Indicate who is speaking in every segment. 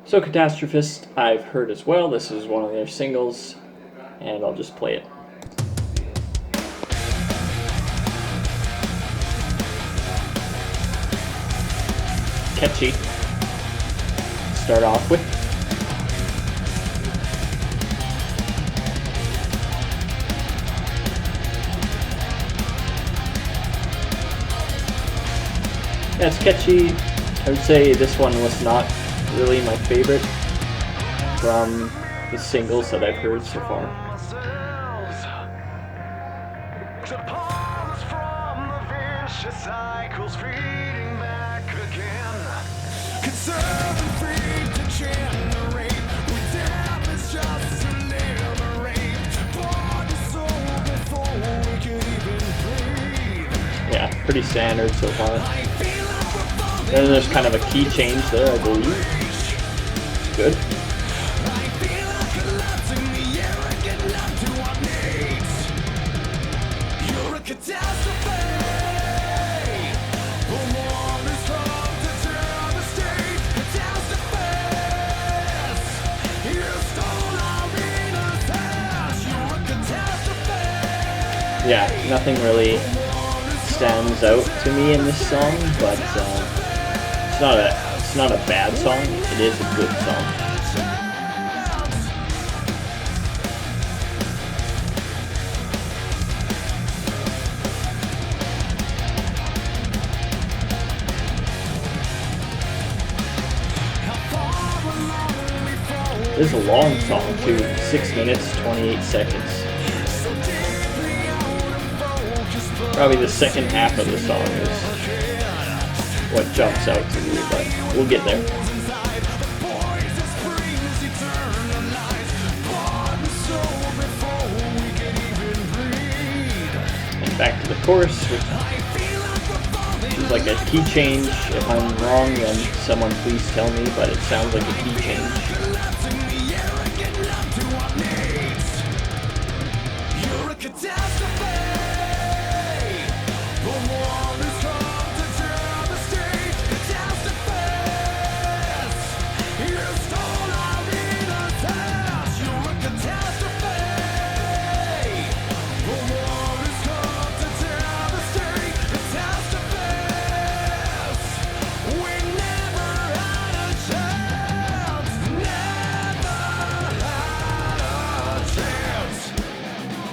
Speaker 1: So Catastrophist I've heard as well. This is one of their singles, and I'll just play it. Catchy. Start off with. Yeah, it's catchy. I would say this one was not really my favorite from the singles that I've heard so far. Yeah, pretty standard so far. Then there's kind of a key change there, I believe. It's good. Yeah, nothing really stands out to me in this song, but it's not a bad song. It is a good song. This is a long song too, 6 minutes, 28 seconds. Probably the second half of the song is what jumps out to me, but we'll get there. And back to the chorus, which is like a key change. If I'm wrong, then someone please tell me, but it sounds like a key change.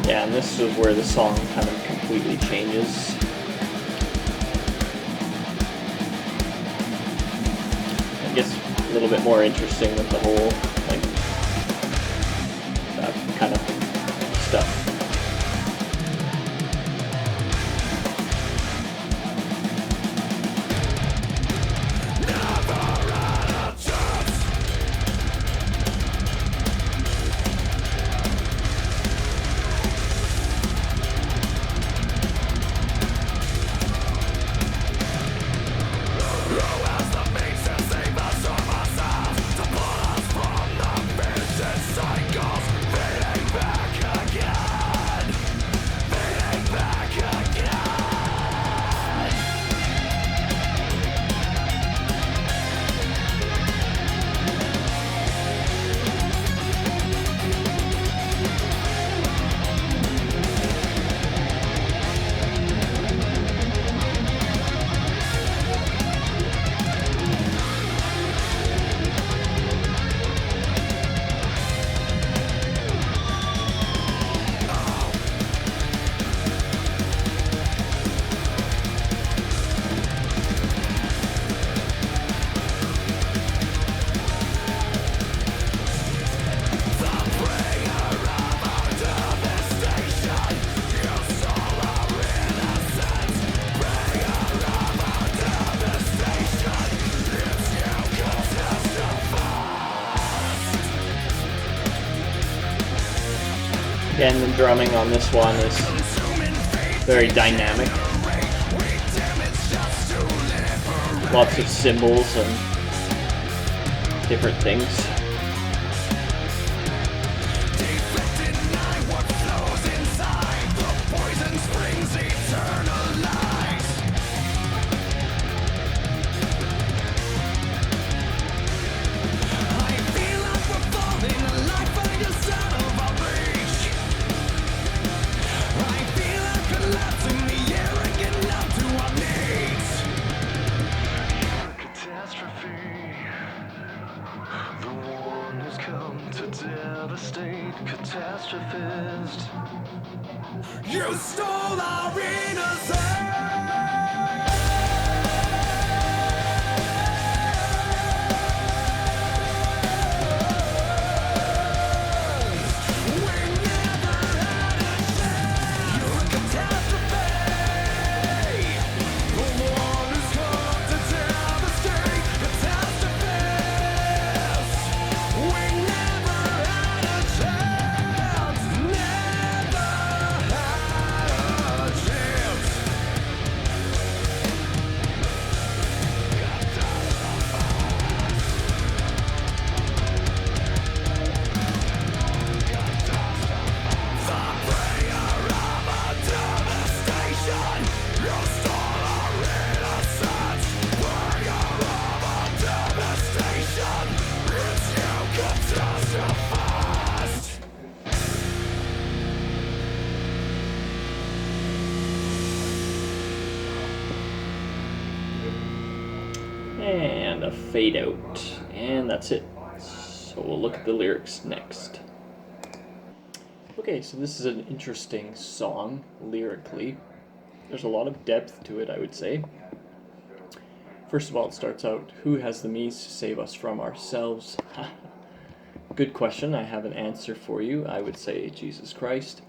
Speaker 1: Yeah, and this is where the song kind of completely changes. It gets a little bit more interesting with the whole, like, that kind of stuff. Again, the drumming on this one is very dynamic. Lots of cymbals and different things.
Speaker 2: catastrophe. The one who's come to devastate, catastrophist. You stole our
Speaker 1: And a fade out. And that's it. So we'll look at the lyrics next. Okay, so this is an interesting song lyrically. There's a lot of depth to it, I would say. First of all, it starts out, who has the means to save us from ourselves? Good question. I have an answer for you. I would say Jesus Christ.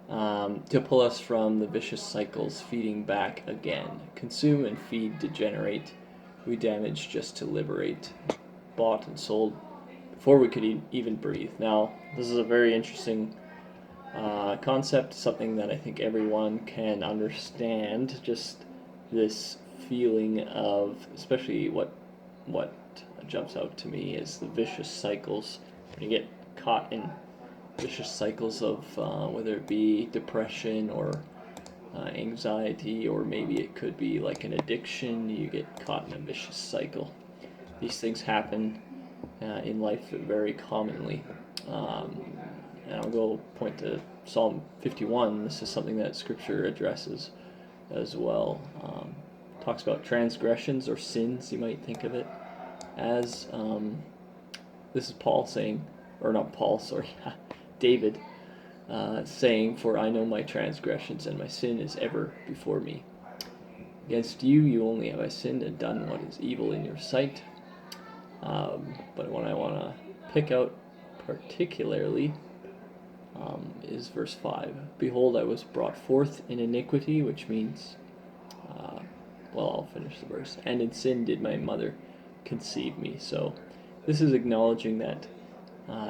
Speaker 1: To pull us from the vicious cycles, feeding back again. Consume and feed, degenerate. We damage just to liberate. Bought and sold before we could even breathe. Now, this is a very interesting concept, something that I think everyone can understand. Just this feeling of, especially what jumps out to me is the vicious cycles. When you get caught in vicious cycles of whether it be depression or anxiety, or maybe it could be like an addiction, you get caught in a vicious cycle. These things happen in life very commonly. And I'll go point to Psalm 51. This is something that Scripture addresses as well. Talks about transgressions or sins, you might think of it as. This is Paul saying, or not Paul, sorry, David saying, "For I know my transgressions, and my sin is ever before me. Against you only have I sinned and done what is evil in your sight." But what I want to pick out particularly is verse 5. "Behold, I was brought forth in iniquity," which means, I'll finish the verse. "And in sin did my mother conceive me." So this is acknowledging that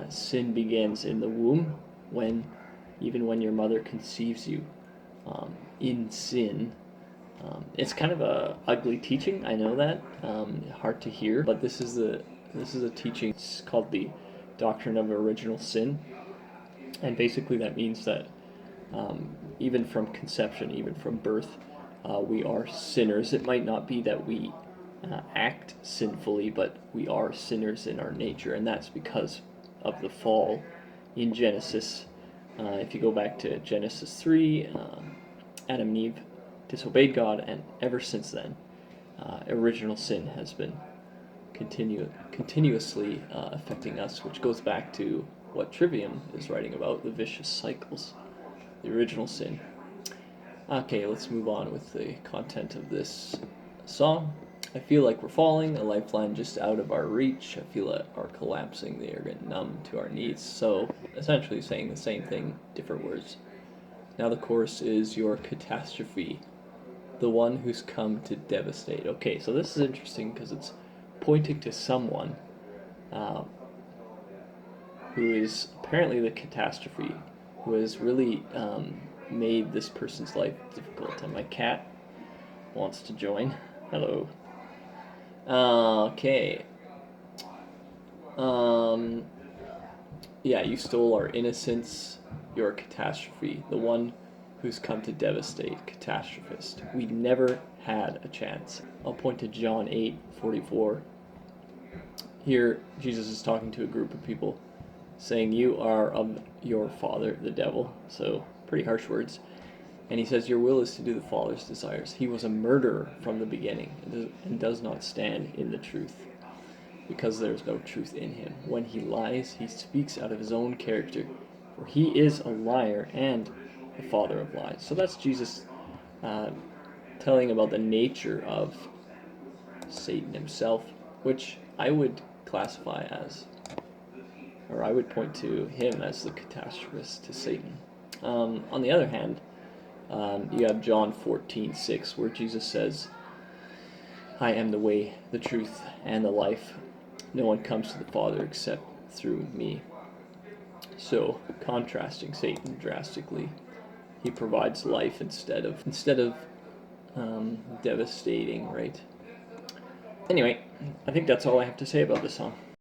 Speaker 1: sin begins in the womb, even when your mother conceives you in sin. It's kind of a ugly teaching, I know that, hard to hear, but this is a teaching. It's called the doctrine of original sin, and basically that means that even from conception, even from birth, we are sinners. It might not be that we act sinfully, but we are sinners in our nature, and that's because of the fall in Genesis. If you go back to Genesis 3, Adam and Eve disobeyed God, and ever since then, original sin has been continuously affecting us, which goes back to what Trivium is writing about, the vicious cycles, the original sin. Okay, let's move on with the content of this song. "I feel like we're falling, a lifeline just out of our reach. I feel like our collapsing, the air getting numb to our knees." So essentially saying the same thing, different words. Now the chorus is, "Your catastrophe, the one who's come to devastate." Okay, so this is interesting because it's pointing to someone who is apparently the catastrophe, who has really made this person's life difficult. And my cat wants to join. Hello. Okay. Yeah, "You stole our innocence, you're a catastrophe, the one who's come to devastate, catastrophist. We never had a chance." I'll point to John 8:44. Here, Jesus is talking to a group of people, saying, "You are of your father, the devil." So, pretty harsh words. And he says, your will is to do the Father's desires. He was a murderer from the beginning and does not stand in the truth, because there is no truth in him. When he lies, he speaks out of his own character, for he is a liar and the father of lies. So that's Jesus telling about the nature of Satan himself, which I would classify as, or I would point to him as the catastrophist to Satan. On the other hand, you have John 14:6, where Jesus says, I am the way, the truth, and the life. No one comes to the Father except through me. So, contrasting Satan drastically, he provides life instead of devastating, right? Anyway, I think that's all I have to say about this song.